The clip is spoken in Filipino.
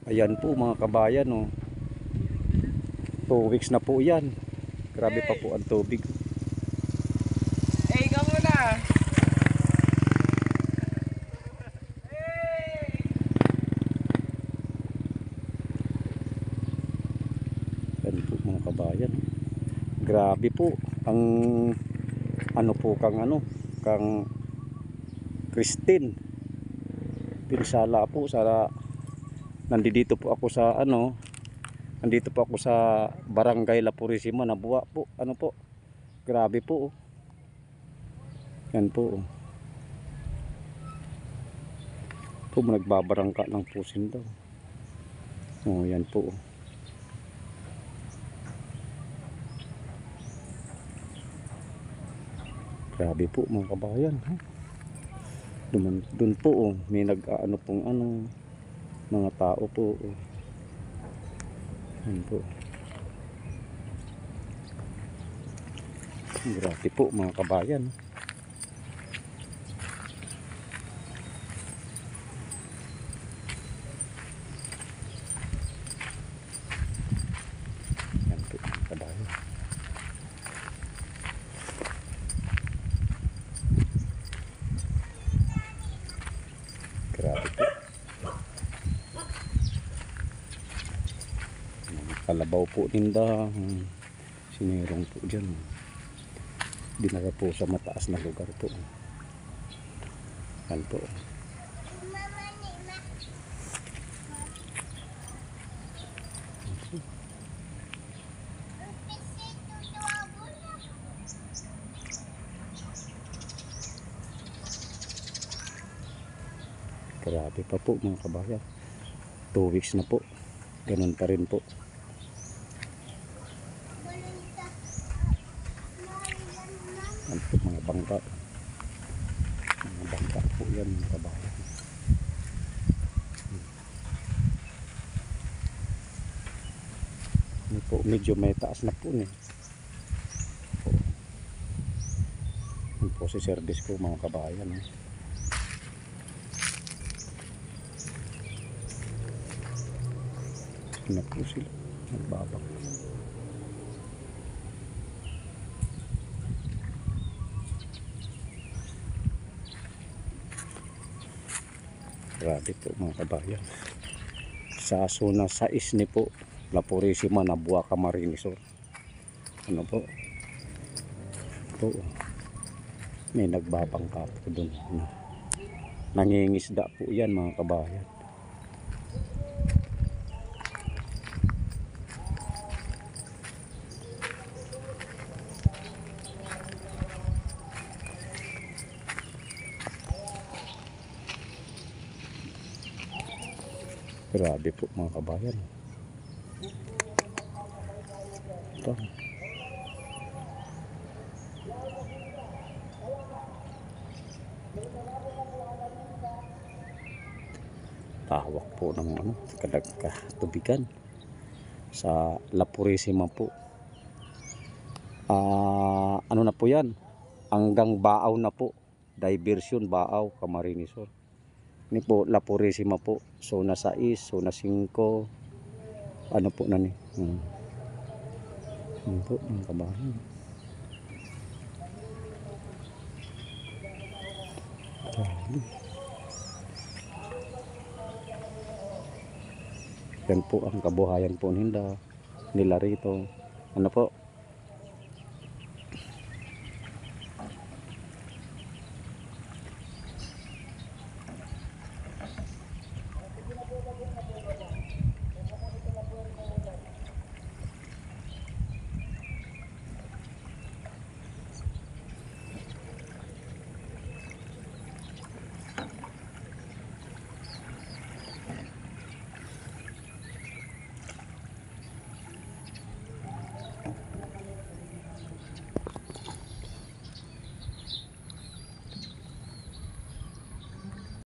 Ayan po mga kabayan, oh. 2 weeks na po yan. Grabe pa po ang tubig. Ikaw muna. Ayan po mga kabayan. Grabe po ang ano po kang Christine. Pinsala po sa nandito po ako sa nandito po ako sa Barangay La Purisima, Nabuwa po. Ano po? Grabe po. Yan po. Po nagbabarangka ng pusin daw. Oh, yan po. Grabe po mga kabayan. Doon po may nag-ano pong mga tao po. Yan po. Grabe po mga kabayan. Yan po mga kabayan. Grabe po. Kalabaw po ninda. Sinirong po dyan. Dinara po sa mataas na lugar po. Yan po. Grabe pa po mga kabayan. 2 weeks na po. Ganun pa rin po. Yan po mga bangka. Mga bangka po yan mga kabayan. Yan po, medyo may taas na po eh. Yan po si service ko mga kabayan. Na po sila. Nagbabak. Grabe po mga kabayan. Sa zona 6 ni po, La Purisima, Nabuwa, Camarines Sur. Ano po? Po. May nagbabangka po doon. Nangingisda po yan mga kabayan. Grabe po mga kabayan. Ito. Tawak po ng katubigan sa La Purisima po. Ano na po yan? Hanggang Baaw na po. Diversion Baaw, Camarines Sur. Ini po La Purisima po. Zona 6, zona 5. Ano po na ni? Ano po mga kabayan. Yan po ang kabuhayan po nila rito. Ano po?